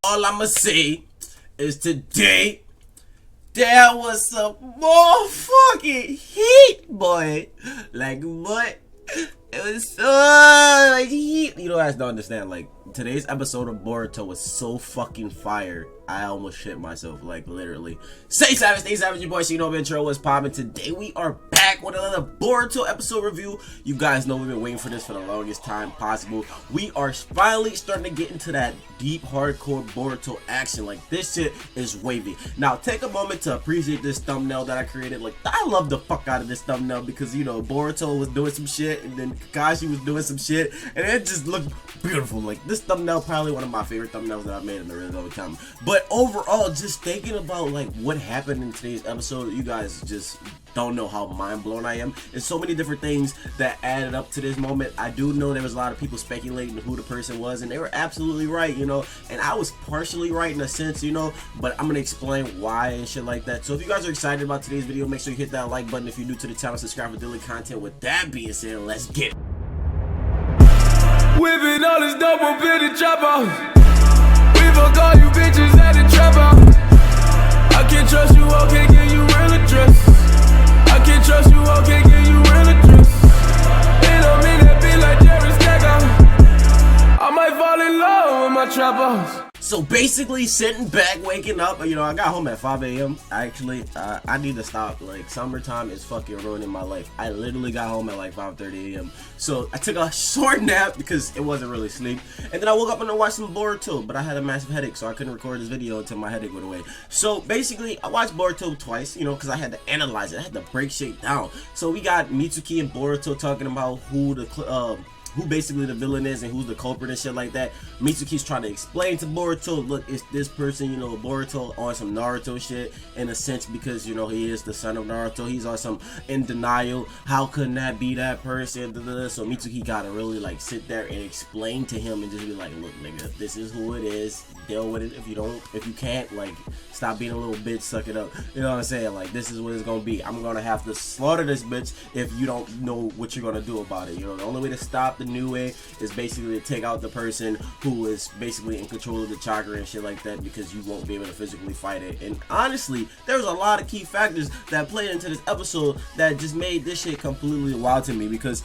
all I'ma say is today there was some more fucking heat, boy. Like, what? It was so much heat. You know, I just don't understand. Like, today's episode of Boruto was so fucking fire. I almost shit myself, like, literally. Stay savage, your boy ShinoBeenTrill was popping. Today we are back with another Boruto episode review. You guys know we've been waiting for this for the longest time possible. We are finally starting to get into that deep, hardcore Boruto action. Like, this shit is wavy. Now, take a moment to appreciate this thumbnail that I created. Like, I love the fuck out of this thumbnail because, you know, Boruto was doing some shit and then Kakashi was doing some shit and it just looked beautiful. Like, this thumbnail probably one of my favorite thumbnails that I've made in a really long time. But overall, just thinking about like what happened in today's episode, you guys just don't know how mind blown I am. There's so many different things that added up to this moment. I do know there was a lot of people speculating who the person was, and they were absolutely right, you know, and I was partially right in a sense, you know, but I'm gonna explain why and shit like that. So if you guys are excited about today's video, make sure you hit that like button. If you're new to the channel, subscribe for daily content. With that being said, let's get it. Whipping all this dope up in the chopper. We fuck all you bitches at the trap house. I can't trust you, I can't give you real address. I can't trust you, I can't give you real address. Ain't no me that be like Jerry Stacker. I might fall in love with my trap house. So basically, sitting back, waking up, you know, I got home at 5 a.m. Actually, I need to stop. Like, summertime is fucking ruining my life. I literally got home at like 5:30 a.m. So I took a short nap because it wasn't really sleep. And then I woke up and I watched some Boruto, but I had a massive headache, so I couldn't record this video until my headache went away. So basically, I watched Boruto twice, you know, because I had to analyze it. I had to break shit down. So we got Mitsuki and Boruto talking about who basically the villain is and who's the culprit and shit like that. Mitsuki's trying to explain to Boruto, look, it's this person, you know, Boruto on some Naruto shit in a sense because, you know, he is the son of Naruto. He's on some in denial. How couldn't that be that person? So Mitsuki gotta really like sit there and explain to him and just be like, look, nigga, this is who it is. Deal with it. If you can't, like, stop being a little bitch, suck it up. You know what I'm saying? Like, this is what it's gonna be. I'm gonna have to slaughter this bitch if you don't know what you're gonna do about it. You know, the only way to stop the new way is basically to take out the person who is basically in control of the chakra and shit like that, because you won't be able to physically fight it. And honestly, there's a lot of key factors that played into this episode that just made this shit completely wild to me. Because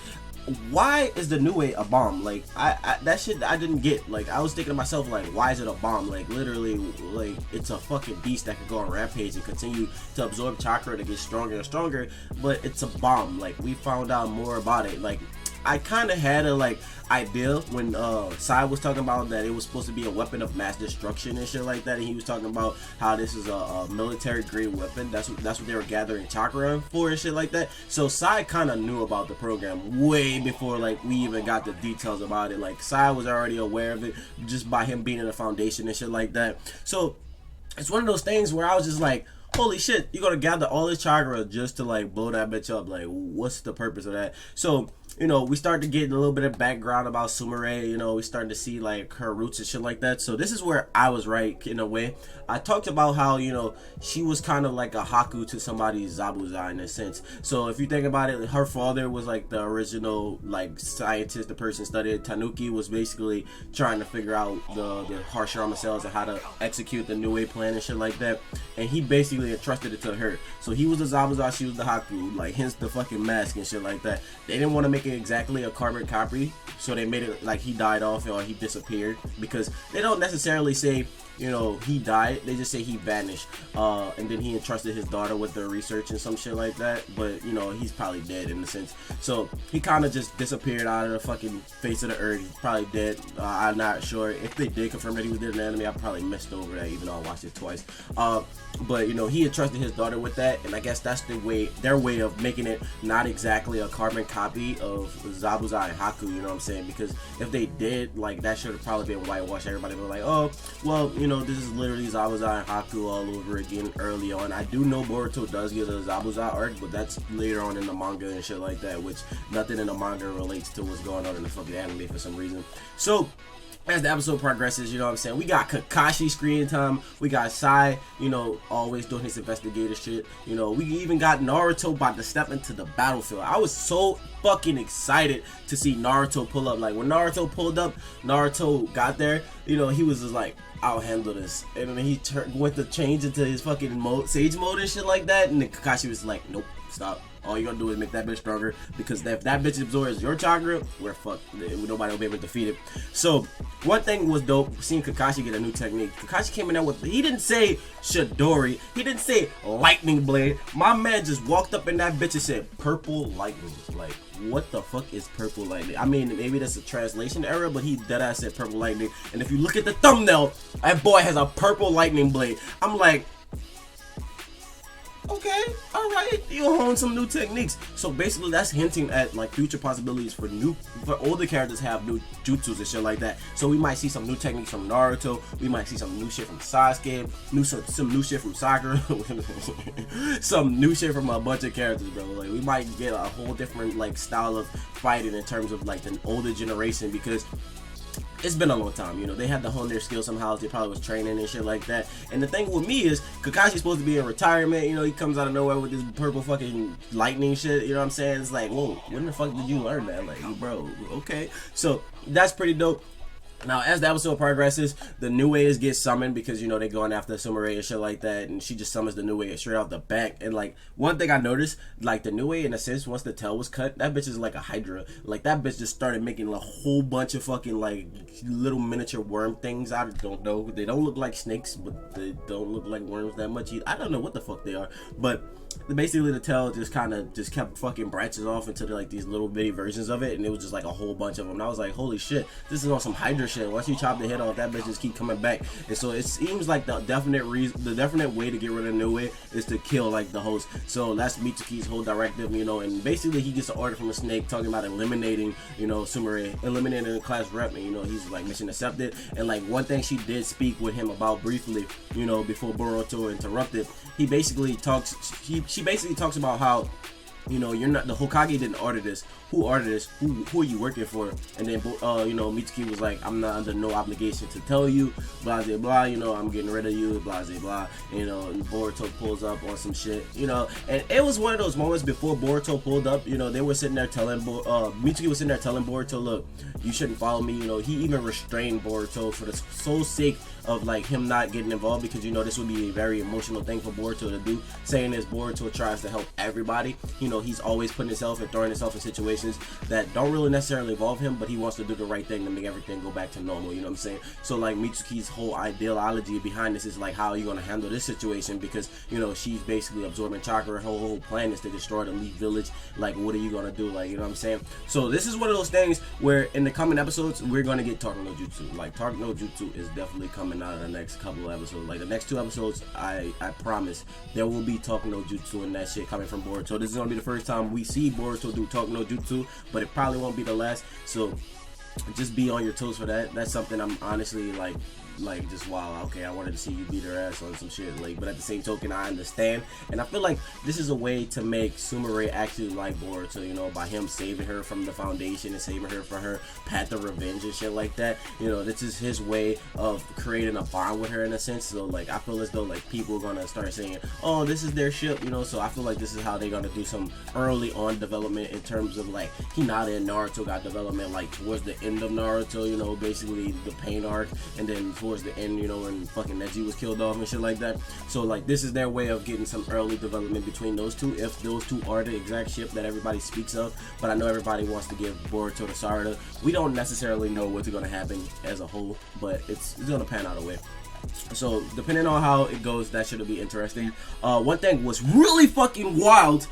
why is the new way a bomb? Like, that shit I didn't get. Like, I was thinking to myself, like, why is it a bomb? Like, literally, like, it's a fucking beast that can go on rampage and continue to absorb chakra to get stronger and stronger, but it's a bomb. Like, we found out more about it. Like, I kind of had a like idea when Sai was talking about that it was supposed to be a weapon of mass destruction and shit like that, and he was talking about how this is a military grade weapon. That's what they were gathering chakra for and shit like that. So Sai kind of knew about the program way before like we even got the details about it. Like, Sai was already aware of it just by him being in the foundation and shit like that. So it's one of those things where I was just like, holy shit, you're gonna gather all this chakra just to like blow that bitch up. Like, what's the purpose of that? So, you know, we start to get a little bit of background about Sumire. You know, we starting to see like her roots and shit like that. So this is where I was right in a way. I talked about how, you know, she was kind of like a Haku to somebody's Zabuza in a sense. So if you think about it, her father was like the original like scientist, the person studied. Tanuki was basically trying to figure out the Harshirama cells and how to execute the New Way plan and shit like that. And he basically entrusted it to her. So he was the Zabuza, she was the Haku, like hence the fucking mask and shit like that. They didn't want to make it exactly a carbon copy, so they made it like he died off or he disappeared, because they don't necessarily say, you know, he died. They just say he vanished, and then he entrusted his daughter with the research and some shit like that. But you know, he's probably dead in a sense. So he kind of just disappeared out of the fucking face of the earth. He's probably dead. I'm not sure if they did confirm that he was dead in the anime. I probably missed over that, even though I watched it twice. But you know, he entrusted his daughter with that, and I guess that's their way of making it not exactly a carbon copy of Zabuza and Haku. You know what I'm saying? Because if they did, like, that should have probably been whitewashed. Everybody would be like, oh, well, you know, this is literally Zabuza and Haku all over again early on. I do know Boruto does get a Zabuza arc, but that's later on in the manga and shit like that, which nothing in the manga relates to what's going on in the fucking anime for some reason. So as the episode progresses, you know what I'm saying, we got Kakashi screen time, we got Sai, you know, always doing his investigator shit, you know, we even got Naruto about to step into the battlefield. I was so fucking excited to see Naruto pull up. Like, when Naruto pulled up, Naruto got there, you know, he was just like, I'll handle this, and then he went to change into his fucking Sage mode and shit like that, and then Kakashi was like, nope, stop. All you're gonna do is make that bitch stronger, because if that bitch absorbs your chakra, we're fucked. Nobody will be able to defeat it. So one thing was dope, seeing Kakashi get a new technique. Kakashi came in there with, he didn't say Chidori, he didn't say lightning blade. My man just walked up in that bitch and said purple lightning. Like, what the fuck is purple lightning? I mean, maybe that's a translation error, but he deadass said purple lightning. And if you look at the thumbnail, that boy has a purple lightning blade. I'm like, okay, all right, you hone some new techniques. So basically, that's hinting at like future possibilities for older characters have new jutsus and shit like that. So we might see some new techniques from Naruto. We might see some new shit from Sasuke. Some new shit from Sakura. Some new shit from a bunch of characters, bro. Like, we might get a whole different like style of fighting in terms of like the older generation, because it's been a long time, you know, they had to hone their skills somehow. They probably was training and shit like that. And the thing with me is, Kakashi's supposed to be in retirement, you know, he comes out of nowhere with this purple fucking lightning shit, you know what I'm saying? It's like, whoa, when the fuck did you learn that? Like, bro, okay. So, that's pretty dope. Now, as the episode progresses, the new ways get summoned, because, you know, they're going after Sumire and shit like that, and she just summons the new way straight off the back. And, like, one thing I noticed, like, the new way, in a sense, once the tail was cut, that bitch is like a hydra. Like, that bitch just started making a whole bunch of fucking, like, little miniature worm things. I don't know. They don't look like snakes, but they don't look like worms that much either. I don't know what the fuck they are, but basically the tail just kind of just kept fucking branches off into like these little bitty versions of it, and it was just like a whole bunch of them. And I was like, holy shit, this is on some Hydra shit. Once you chop the head off, that bitch just keep coming back. And so it seems like the definite way to get rid of Niue is to kill like the host. So that's Mitsuki's whole directive, you know. And basically he gets an order from a snake talking about eliminating, you know, Sumire, eliminating the class rep, and you know, he's like mission accepted. And like one thing she did speak with him about briefly, you know, before Boruto interrupted, he basically talks, she basically talks about how, you know, you're not, the Hokage didn't order this. Who ordered this? Who are you working for? And then, you know, Mitsuki was like, I'm not under no obligation to tell you, blah, blah, blah, you know, I'm getting rid of you, blah, blah, blah, you know, and Boruto pulls up on some shit, you know, and it was one of those moments before Boruto pulled up, you know, they were sitting there telling, Mitsuki was sitting there telling Boruto, look, you shouldn't follow me, you know, he even restrained Boruto for the sole sake of, like, him not getting involved, because, you know, this would be a very emotional thing for Boruto to do, saying this, Boruto tries to help everybody, you know, he's always putting himself and throwing himself in situations that don't really necessarily involve him, but he wants to do the right thing to make everything go back to normal, you know what I'm saying? So like Mitsuki's whole ideology behind this is like, how are you going to handle this situation, because, you know, she's basically absorbing chakra. Her whole plan is to destroy the Leaf Village. Like, what are you going to do? Like, you know what I'm saying? So this is one of those things where in the coming episodes we're going to get Talk no Jutsu. Like, Talk no Jutsu is definitely coming out of the next couple of episodes. Like the next 2 episodes, I promise there will be Talk no Jutsu and that shit coming from Boruto. This is going to be the first time we see Boruto do Talk no Jutsu, but it probably won't be the last. So just be on your toes for that. That's something I'm honestly like just wow, okay, I wanted to see you beat her ass on some shit, like, but at the same token I understand, and I feel like this is a way to make Sumire actually like Boruto, you know, by him saving her from the foundation and saving her for her path of revenge and shit like that. You know, this is his way of creating a bond with her in a sense. So like I feel as though like people are gonna start saying, oh, this is their ship, you know. So I feel like this is how they're gonna do some early on development in terms of like Hinata and Naruto got development like towards the end of Naruto, you know, basically the pain arc, and then towards the end, you know, when fucking Neji was killed off and shit like that. So like this is their way of getting some early development between those two, if those two are the exact ship that everybody speaks of. But I know everybody wants to give Boruto to Sarada. We don't necessarily know what's going to happen as a whole, but it's going to pan out a way. So depending on how it goes, that should be interesting. One thing was really fucking wild. So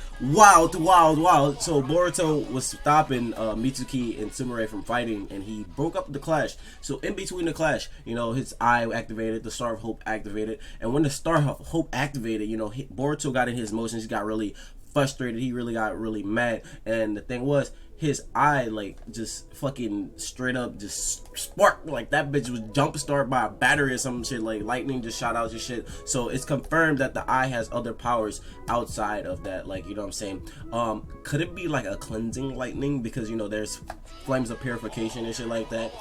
Boruto was stopping Mitsuki and Sumire from fighting, and he broke up the clash. So in between the clash, you know, his eye activated, the Star of Hope activated, and when the Star of Hope activated, you know, Boruto got in his emotions, he got really frustrated, he really got really mad, and the thing was, his eye like just fucking straight up just sparked, like that bitch was jump started by a battery or some shit, like lightning just shot out your shit. So it's confirmed that the eye has other powers outside of that, like, you know what I'm saying. Could it be like a cleansing lightning, because you know there's flames of purification and shit like that,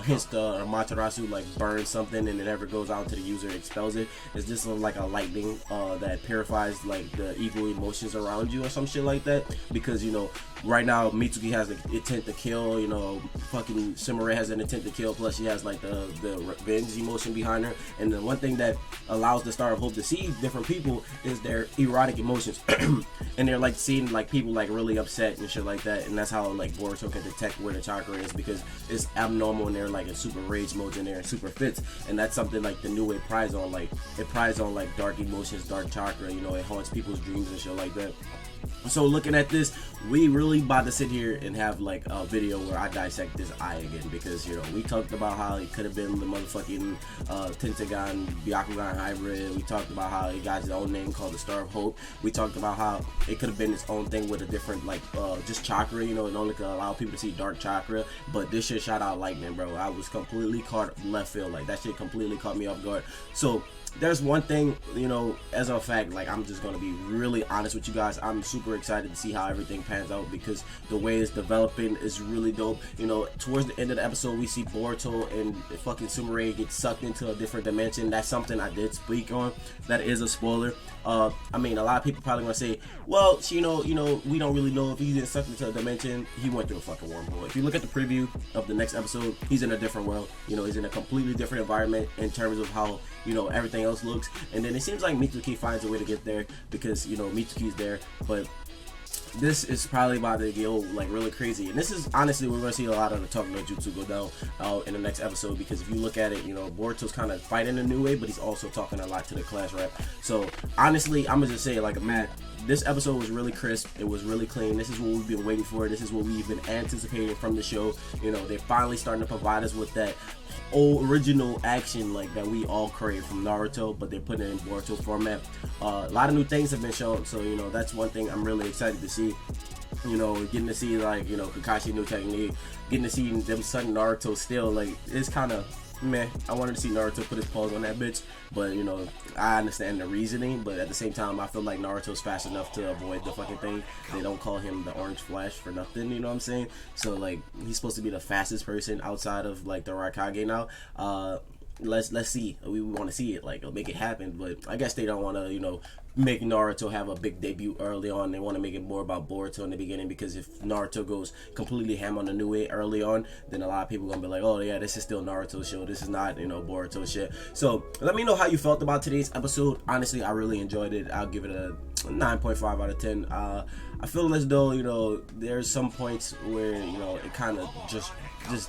hence the Amaterasu like burns something and it never goes out to the user, expels it. Is this like a lightning that purifies like the evil emotions around you or some shit like that? Because you know right now Mitsuki has the intent to kill, you know, fucking Sumire has an intent to kill, plus she has like the revenge emotion behind her. And the one thing that allows the Star of Hope to see different people is their erotic emotions and they're like seeing like people like really upset and shit like that. And that's how like Boruto can detect where the chakra is, because it's abnormal and they're like in super rage modes and they're in super fits. And that's something like the new way prides on, like it prides on like dark emotions, dark chakra, you know, it haunts people's dreams and shit like that. So looking at this, we really about to sit here and have like a video where I dissect this eye again, because you know we talked about how it could have been the motherfucking Tentagon Byakugan hybrid. We talked about how it got its own name called the Star of Hope. We talked about how it could have been its own thing with a different like just chakra, you know, it only could allow people to see dark chakra. But this shit shot out lightning, bro. I was completely caught left field, like that shit completely caught me off guard. So there's one thing, you know, as a fact, like I'm just gonna be really honest with you guys. I'm super excited to see how everything pans out, because the way it's developing is really dope. You know, towards the end of the episode, we see Boruto and fucking Sumire get sucked into a different dimension. That's something I did speak on. That is a spoiler. I mean, a lot of people probably gonna say, well, you know, we don't really know if he's getting sucked into a dimension. He went through a fucking wormhole. If you look at the preview of the next episode, he's in a different world. You know, he's in a completely different environment in terms of how, you know, everything else looks. And then it seems like Mitsuki finds a way to get there, because, you know, Mitsuki's there. But this is probably about to get like really crazy, and this is honestly we're gonna see a lot of the talk no jutsu go down in the next episode, because if you look at it, you know, Boruto's kind of fighting a new way, but he's also talking a lot to the class rep. So honestly, I'm gonna just say, like, Matt, this episode was really crisp. It was really clean. This is what we've been waiting for. This is what we've been anticipating from the show. You know, they're finally starting to provide us with that old original action like that we all crave from Naruto, but they're putting it in Boruto format. A lot of new things have been shown, so you know that's one thing I'm really excited to see. You know, getting to see like, you know, Kakashi new technique, getting to see them son Naruto still, like it's kind of meh. I wanted to see Naruto put his paws on that bitch, but you know, I understand the reasoning, but at the same time I feel like Naruto's fast enough to avoid the fucking thing. They don't call him the Orange Flash for nothing, you know what I'm saying? So like, he's supposed to be the fastest person outside of like the Raikage now. Let's see. We want to see it, like make it happen, but I guess they don't want to, you know, make Naruto have a big debut early on. They want to make it more about Boruto in the beginning, because if Naruto goes completely ham on the new way early on, then a lot of people are gonna be like, oh yeah, this is still Naruto's show, this is not, you know, Boruto shit. So let me know how you felt about today's episode. Honestly, I really enjoyed it. I'll give it a 9.5 out of 10. I feel as though, you know, there's some points where, you know, it kind of just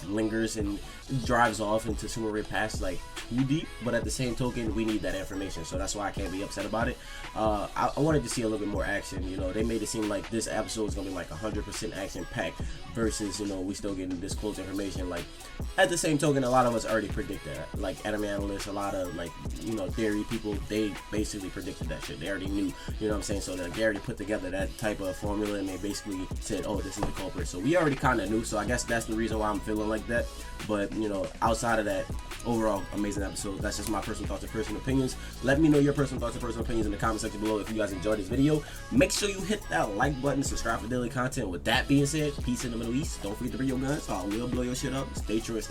lingers and drives off into Sumire past like too deep, but at the same token we need that information, so that's why I can't be upset about it. I wanted to see a little bit more action. You know, they made it seem like this episode is gonna be like 100% action packed, versus, you know, we still getting this close information. Like at the same token, a lot of us already predicted that, like anime analysts, a lot of like, you know, theory people, they basically predicted that shit. They already knew, you know what I'm saying? So they already put together that type of formula, and they basically said, oh, this is the culprit. So we already kind of knew, so I guess that's the reason why I'm feeling like that. But you know, outside of that, overall amazing episode. That's just my personal thoughts and personal opinions. Let me know your personal thoughts and personal opinions in the comment section below. If you guys enjoyed this video, make sure you hit that like button, subscribe for daily content. With that being said, peace in the Middle East. Don't forget to bring your guns, so I will blow your shit up. Stay true and stay